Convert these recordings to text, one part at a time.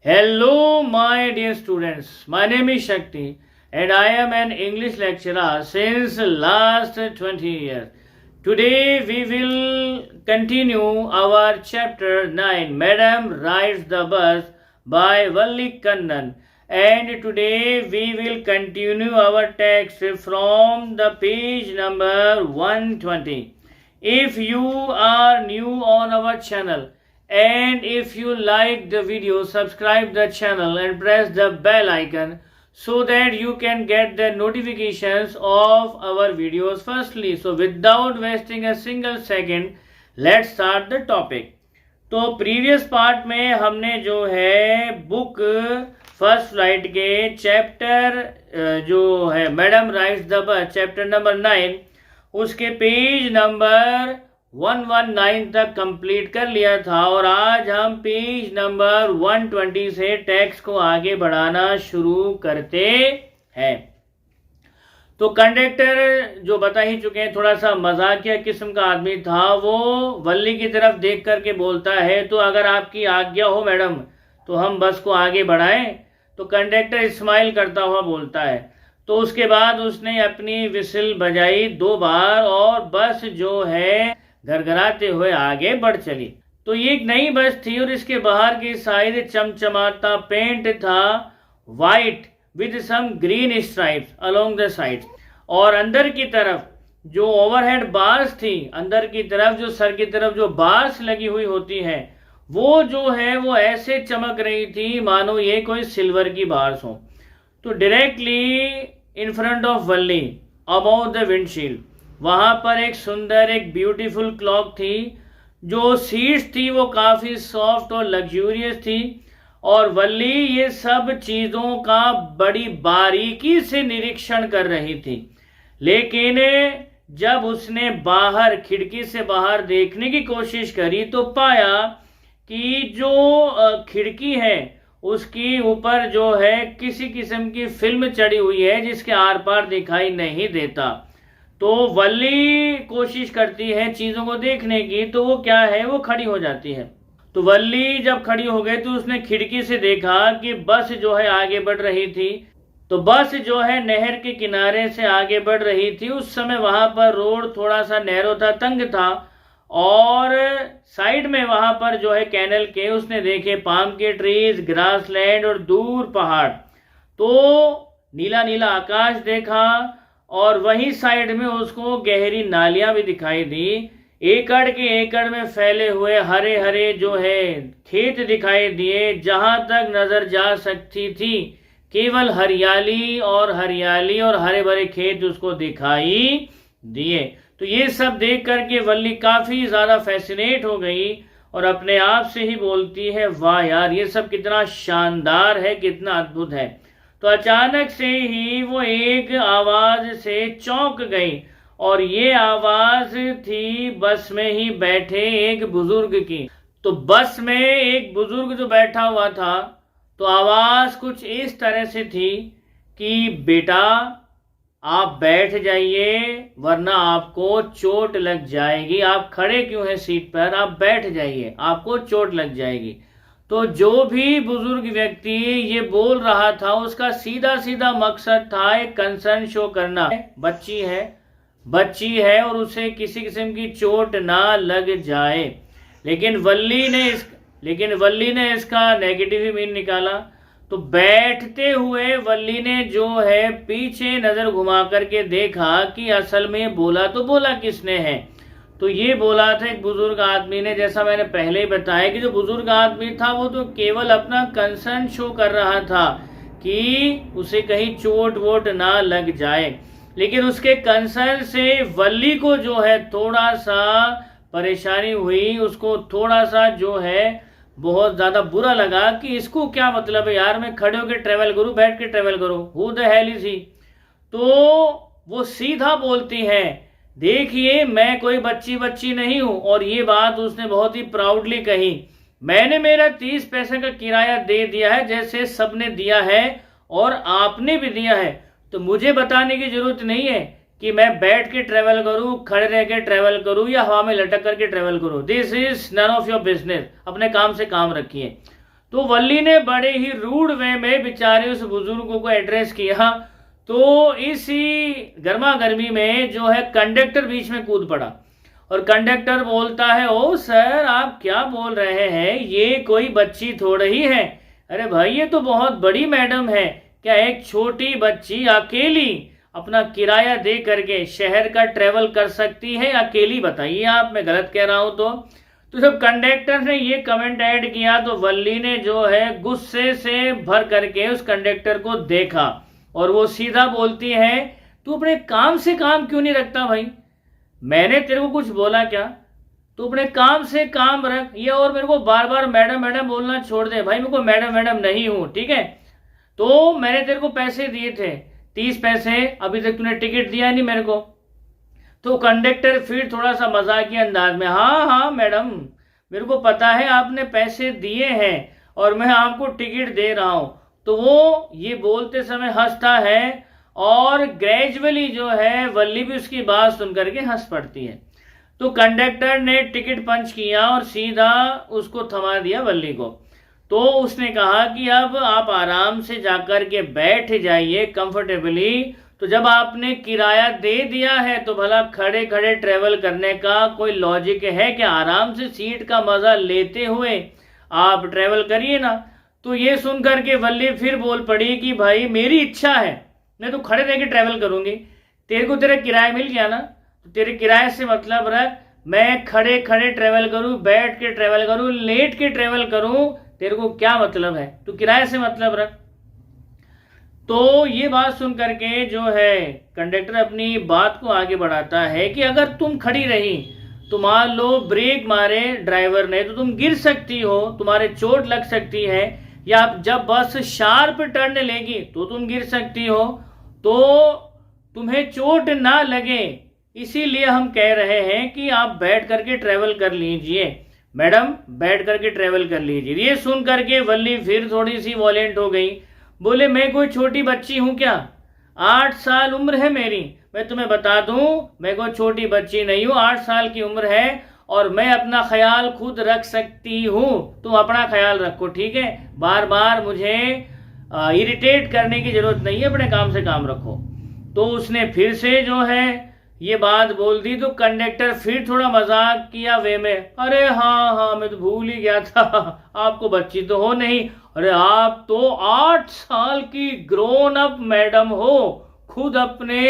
Hello, my dear students. My name is Shakti, and I am an English lecturer since last 20 years. Today we will continue our chapter 9, Madam Rides the Bus by Valli Kannan. And today we will continue our text from the page number 120. If you are new on our channel, and if you like the video, subscribe the channel and press the bell icon so that you can get the notifications of our videos firstly. So without wasting a single second, let's start the topic. तो previous part में हमने जो है book first flight के chapter जो है madam rides the bus chapter number 9 उसके page number 119 तक कंप्लीट कर लिया था और आज हम पेज नंबर 120 से टेक्स्ट को आगे बढ़ाना शुरू करते हैं। तो कंडक्टर जो बता ही चुके हैं, थोड़ा सा मजाकिया किस्म का आदमी था। वो वल्ली की तरफ देख करके बोलता है, तो अगर आपकी आज्ञा हो मैडम तो हम बस को आगे बढ़ाएं। तो कंडक्टर स्माइल करता हुआ बोलता है। तो उसके बाद उसने अपनी विसिल बजाई 2 बार और बस जो है घरघराते हुए आगे बढ़ चली। तो ये एक नई बस थी और इसके बाहर की साइड चमचमाता पेंट था white with some green stripes along the side, और अंदर की तरफ जो ओवरहेड बार्स थी, अंदर की तरफ जो सर की तरफ जो बार्स लगी हुई होती हैं, वो जो है वो ऐसे चमक रही थी मानो ये कोई सिल्वर की बार्स हो। तो directly in front of Valli about the windshield वहां पर एक सुंदर एक ब्यूटीफुल क्लॉक थी। जो सीट्स थी वो काफी सॉफ्ट और लग्जूरियस थी और वल्ली ये सब चीजों का बड़ी बारीकी से निरीक्षण कर रही थी। लेकिन जब उसने बाहर खिड़की से बाहर देखने की कोशिश करी तो पाया कि जो खिड़की है उसकी ऊपर जो है किसी किस्म की फिल्म चढ़ी हुई है जिसके आर पार दिखाई नहीं देता। तो वल्ली कोशिश करती है चीजों को देखने की, तो वो क्या है वो खड़ी हो जाती है। तो वल्ली जब खड़ी हो गई तो उसने खिड़की से देखा कि बस जो है आगे बढ़ रही थी। तो बस जो है नहर के किनारे से आगे बढ़ रही थी। उस समय वहां पर रोड थोड़ा सा नैरो था, तंग था, और साइड में वहां पर जो है कैनल के उसने देखे पाम के ट्रीज, ग्रासलैंड और दूर पहाड़। तो नीला नीला आकाश देखा और वही साइड में उसको गहरी नालियां भी दिखाई दी। एकड़ के एकड़ में फैले हुए हरे हरे जो है खेत दिखाई दिए। जहां तक नजर जा सकती थी केवल हरियाली और हरियाली और हरे भरे खेत उसको दिखाई दिए। तो ये सब देख करके वल्ली काफी ज्यादा फैसिनेट हो गई और अपने आप से ही बोलती है, वाह यार ये सब कितना शानदार है, कितना अद्भुत है। तो अचानक से ही वो एक आवाज से चौंक गई और ये आवाज थी बस में ही बैठे एक बुजुर्ग की। तो बस में एक बुजुर्ग जो बैठा हुआ था, तो आवाज कुछ इस तरह से थी कि बेटा आप बैठ जाइए वरना आपको चोट लग जाएगी। आप खड़े क्यों हैं सीट पर, आप बैठ जाइए, आपको चोट लग जाएगी। तो जो भी बुजुर्ग व्यक्ति ये बोल रहा था उसका सीधा सीधा मकसद था एक कंसर्न शो करना। बच्ची है और उसे किसी किस्म की चोट ना लग जाए। लेकिन वल्ली ने इसका नेगेटिव ही मीन निकाला। तो बैठते हुए वल्ली ने जो है पीछे नजर घुमा करके देखा कि असल में बोला तो बोला किसने है। तो ये बोला था एक बुजुर्ग आदमी ने। जैसा मैंने पहले ही बताया कि जो बुजुर्ग आदमी था वो तो केवल अपना कंसर्न शो कर रहा था कि उसे कहीं चोट वोट ना लग जाए। लेकिन उसके कंसर्न से वल्ली को जो है थोड़ा सा परेशानी हुई, उसको थोड़ा सा जो है बहुत ज्यादा बुरा लगा कि इसको क्या मतलब है यार, मैं खड़े होकर ट्रेवल करूं, बैठ के ट्रेवल करूं, who the hell is he. तो वो सीधा बोलती है, देखिए मैं कोई बच्ची नहीं हूं। और ये बात उसने बहुत ही प्राउडली कही। मैंने मेरा 30 पैसे का किराया दे दिया है जैसे सबने दिया है और आपने भी दिया है। तो मुझे बताने की जरूरत नहीं है कि मैं बैठ के ट्रेवल करूं, खड़े रह के ट्रेवल करूं या हवा में लटक करके ट्रेवल करूं। This is none of your business. अपने काम से काम रखिए। तो वल्ली ने बड़े ही रूड वे में बेचारे उस बुजुर्ग को एड्रेस किया। तो इसी गर्मा गर्मी में जो है कंडक्टर बीच में कूद पड़ा और कंडक्टर बोलता है, ओ सर आप क्या बोल रहे हैं, ये कोई बच्ची थोड़ी ही है। अरे भाई ये तो बहुत बड़ी मैडम है, क्या एक छोटी बच्ची अकेली अपना किराया दे करके शहर का ट्रेवल कर सकती है अकेली? बताइए आप, मैं गलत कह रहा हूं तो जब कंडक्टर ने ये कमेंट ऐड किया तो वल्ली ने जो है गुस्से से भर करके उस कंडक्टर को देखा और वो सीधा बोलती है, तू अपने काम से काम क्यों नहीं रखता भाई? मैंने तेरे को कुछ बोला क्या? तू अपने काम से काम रख, ये और मेरे को बार बार मैडम मैडम बोलना छोड़ दे। भाई मेरे को मैडम मैडम नहीं हूं, ठीक है? तो मैंने तेरे को पैसे दिए थे 30 पैसे, अभी तक तूने टिकट दिया नहीं मेरे को। तो कंडक्टर फिर थोड़ा सा मजाकिया अंदाज में, हाँ हाँ मैडम मेरे को पता है आपने पैसे दिए हैं और मैं आपको टिकट दे रहा हूं। तो वो ये बोलते समय हंसता है और ग्रेजुअली जो है वल्ली भी उसकी बात सुन करके हंस पड़ती है। तो कंडक्टर ने टिकट पंच किया और सीधा उसको थमा दिया वल्ली को। तो उसने कहा कि अब आप आराम से जाकर के बैठ जाइए कंफर्टेबली। तो जब आपने किराया दे दिया है तो भला खड़े खड़े ट्रेवल करने का कोई लॉजिक है क्या? आराम से सीट का मजा लेते हुए आप ट्रेवल करिए ना। तो ये सुन करके वल्ली फिर बोल पड़ी कि भाई मेरी इच्छा है, मैं तो खड़े रह के ट्रेवल करूंगी। तेरे को तेरा किराया मिल गया ना, तो तेरे किराए से मतलब रख, मैं खड़े खड़े ट्रेवल करूं, बैठ के ट्रेवल करूं, लेट के ट्रेवल करूं, तेरे को क्या मतलब है? तू किराए से मतलब रख। तो ये बात सुन करके जो है कंडक्टर अपनी बात को आगे बढ़ाता है कि अगर तुम खड़ी रही तो मान लो ब्रेक मारे ड्राइवर ने तो तुम गिर सकती हो, तुम्हारे चोट लग सकती है, या जब बस शार्प टर्न लेगी तो तुम गिर सकती हो। तो तुम्हें चोट ना लगे इसीलिए हम कह रहे हैं कि आप बैठ करके ट्रेवल कर लीजिए, मैडम बैठ करके ट्रेवल कर लीजिए। ये सुन करके वल्ली फिर थोड़ी सी वॉलेंट हो गई, बोले मैं कोई छोटी बच्ची हूं क्या? 8 साल उम्र है मेरी। मैं तुम्हें बता दूं मैं कोई छोटी बच्ची नहीं हूं, 8 साल की उम्र है और मैं अपना ख्याल खुद रख सकती हूं। तुम अपना ख्याल रखो, ठीक है? बार बार मुझे इरिटेट करने की जरूरत नहीं है, अपने काम से काम रखो। तो उसने फिर से जो है ये बात बोल दी। तो कंडक्टर फिर थोड़ा मजाक किया वे में, अरे हाँ हाँ मैं तो भूल ही गया था, आपको बच्ची तो हो नहीं, अरे आप तो 8 साल की ग्रोन अप मैडम हो, खुद अपने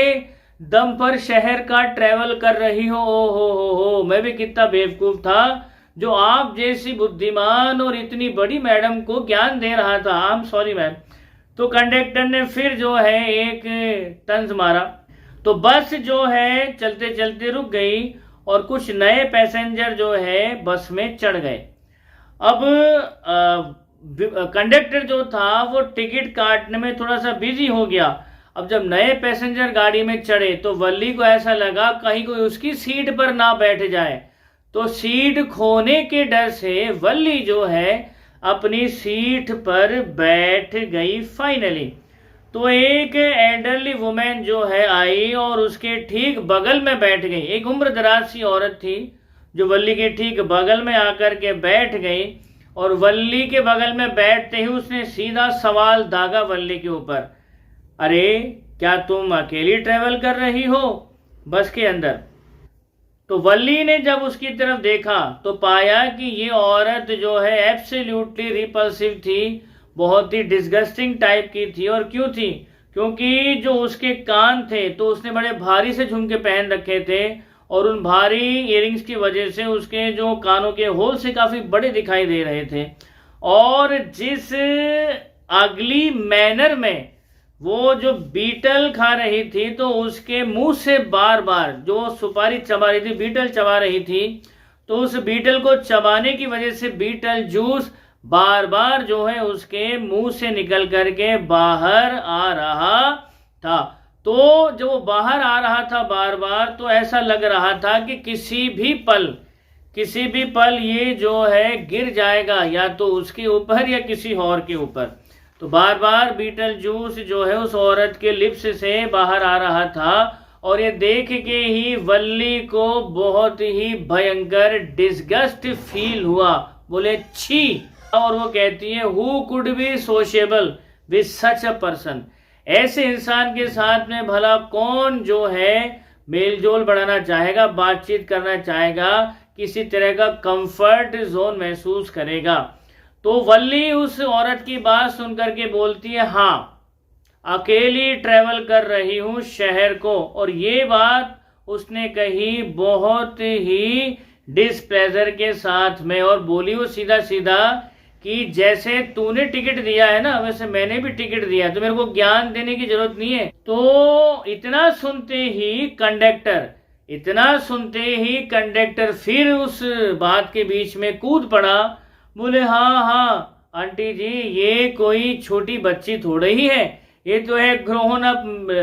दम पर शहर का ट्रेवल कर रही हो। ओ हो, मैं भी कितना बेवकूफ था जो आप जैसी बुद्धिमान और इतनी बड़ी मैडम को ज्ञान दे रहा था। I am sorry ma'am. तो कंडक्टर ने फिर जो है एक तंज मारा। तो बस जो है चलते चलते रुक गई और कुछ नए पैसेंजर जो है बस में चढ़ गए। अब कंडक्टर जो था वो टिकट काटने में थोड़ा सा बिजी हो गया। अब जब नए पैसेंजर गाड़ी में चढ़े तो वल्ली को ऐसा लगा कहीं कोई उसकी सीट पर ना बैठ जाए। तो सीट खोने के डर से वल्ली जो है अपनी सीट पर बैठ गई फाइनली। तो एक एल्डरली वुमेन जो है आई और उसके ठीक बगल में बैठ गई। एक उम्र दराज सी औरत थी जो वल्ली के ठीक बगल में आकर के बैठ गई और वल्ली के बगल में बैठते ही उसने सीधा सवाल दागा वल्ली के ऊपर, अरे क्या तुम अकेली ट्रेवल कर रही हो बस के अंदर? तो वल्ली ने जब उसकी तरफ देखा तो पाया कि ये औरत जो है एब्सोल्युटली रिपल्सिव थी, बहुत ही डिस्गस्टिंग टाइप की थी। और क्यों थी? क्योंकि जो उसके कान थे तो उसने बड़े भारी से झुमके पहन रखे थे और उन भारी इयरिंग्स की वजह से उसके जो कानों के होल से काफी बड़े दिखाई दे रहे थे। और जिस अगली मैनर में वो जो बीटल खा रही थी तो उसके मुंह से बार बार जो सुपारी चबा रही थी, बीटल चबा रही थी, तो उस बीटल को चबाने की वजह से बीटल जूस बार बार जो है उसके मुंह से निकल करके बाहर आ रहा था। तो जब वो बाहर आ रहा था बार बार तो ऐसा लग रहा था कि किसी भी पल ये जो है गिर जाएगा, या तो उसके ऊपर या किसी और के ऊपर। तो बार बार बीटल जूस जो है उस औरत के लिप्स से बाहर आ रहा था और ये देख के ही वल्ली को बहुत ही भयंकर डिस्गस्ट फील हुआ। बोले छी, और वो कहती है who could be sociable with such a person, ऐसे इंसान के साथ में भला कौन जो है मेलजोल बढ़ाना चाहेगा, बातचीत करना चाहेगा, किसी तरह का कंफर्ट जोन महसूस करेगा। तो वल्ली उस औरत की बात सुनकर के बोलती है हाँ, अकेली ट्रेवल कर रही हूं शहर को। और ये बात उसने कही बहुत ही डिसप्लेजर के साथ में, और बोली वो सीधा सीधा कि जैसे तूने टिकट दिया है ना वैसे मैंने भी टिकट दिया है, तो मेरे को ज्ञान देने की जरूरत नहीं है। तो इतना सुनते ही कंडक्टर फिर उस बात के बीच में कूद पड़ा। बोले हाँ आंटी जी, ये कोई छोटी बच्ची थोड़ी ही है, ये तो है ग्रोन अप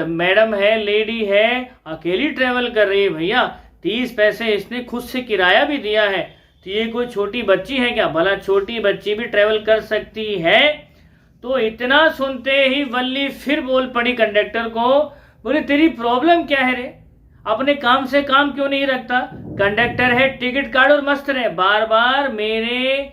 मैडम है, लेडी है, अकेली ट्रेवल कर रही है भैया, 30 पैसे इसने खुद से किराया भी दिया है, तो ये कोई छोटी बच्ची है क्या? भला छोटी बच्ची भी ट्रेवल कर सकती है? तो इतना सुनते ही वल्ली फिर बोल पड़ी कंडक्टर को, बोले तेरी प्रॉब्लम क्या है रे, अपने काम से काम क्यों नहीं रखता? कंडक्टर है, टिकट कार्ड और मस्त रहे, बार बार मेरे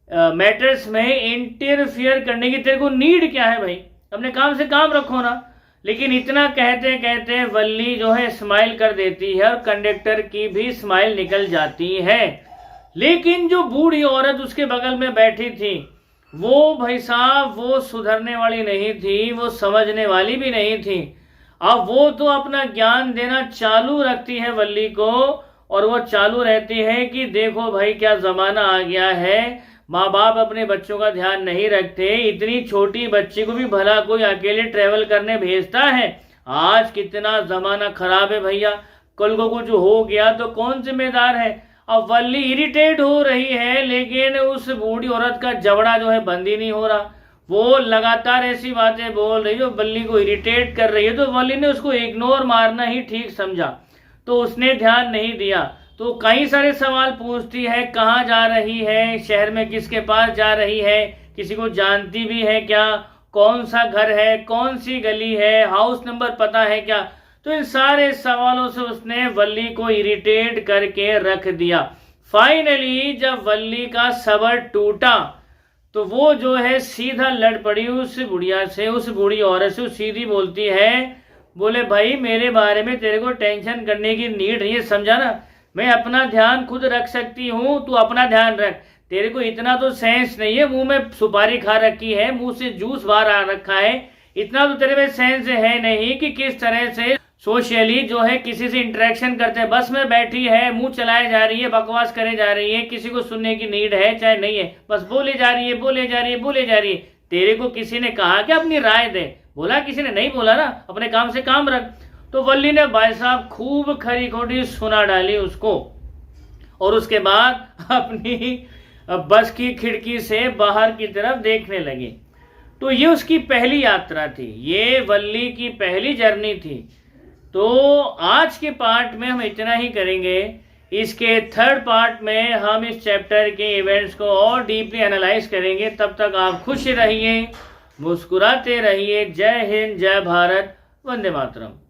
मैटर्स में इंटरफियर करने की तेरे को नीड क्या है भाई? अपने काम से काम रखो ना। लेकिन इतना कहते कहते वल्ली जो है स्माइल कर देती है और कंडक्टर की भी स्माइल निकल जाती है। लेकिन जो बूढ़ी औरत उसके बगल में बैठी थी वो भाई साहब वो सुधरने वाली नहीं थी, वो समझने वाली भी नहीं थी। अब वो तो अपना ज्ञान देना चालू रखती है वल्ली को, और वो चालू रहती है कि देखो भाई क्या जमाना आ गया है, माँ बाप अपने बच्चों का ध्यान नहीं रखते, इतनी छोटी बच्ची को भी भला कोई अकेले ट्रेवल करने भेजता है? आज कितना जमाना खराब है भैया, कल को कुछ हो गया तो कौन जिम्मेदार है? अब वल्ली इरिटेट हो रही है, लेकिन उस बूढ़ी औरत का जबड़ा जो है बंद ही नहीं हो रहा। वो लगातार ऐसी बातें बोल रही जो वल्ली को इरिटेट कर रही है, तो वल्ली ने उसको इग्नोर मारना ही ठीक समझा, तो उसने ध्यान नहीं दिया। तो कई सारे सवाल पूछती है, कहाँ जा रही है, शहर में किसके पास जा रही है, किसी को जानती भी है क्या, कौन सा घर है, कौन सी गली है, हाउस नंबर पता है क्या? तो इन सारे सवालों से उसने वल्ली को इरिटेट करके रख दिया। फाइनली जब वल्ली का सबर टूटा तो वो जो है सीधा लड़ पड़ी उस बुढ़िया से, उस बूढ़ी औरत से। सीधी बोलती है, बोले भाई मेरे बारे में तेरे को टेंशन करने की नीड नहीं है, समझा ना, मैं अपना ध्यान खुद रख सकती हूँ, तू अपना ध्यान रख। तेरे को इतना तो सेंस नहीं है, मुंह में सुपारी खा रखी है, मुंह से जूस बाहर आ रखा है, इतना तो तेरे में सेंस है नहीं कि किस तरह से सोशली जो है किसी से इंटरेक्शन करते हैं। बस में बैठी है, मुंह चलाए जा रही है, बकवास करे जा रही है, किसी को सुनने की नीड है चाहे नहीं है, बस बोले जा रही है। तेरे को किसी ने कहा कि अपनी राय दे? बोला किसी ने? नहीं बोला ना, अपने काम से काम रख। तो वल्ली ने भाई साहब खूब खरी खोटी सुना डाली उसको, और उसके बाद अपनी बस की खिड़की से बाहर की तरफ देखने लगी। तो ये उसकी पहली यात्रा थी, ये वल्ली की पहली जर्नी थी। तो आज के पार्ट में हम इतना ही करेंगे। इसके थर्ड पार्ट में हम इस चैप्टर के इवेंट्स को और डीपली एनालाइज करेंगे। तब तक आप खुश रहिए, मुस्कुराते रहिए। जय हिंद, जय भारत, वंदे मातरम।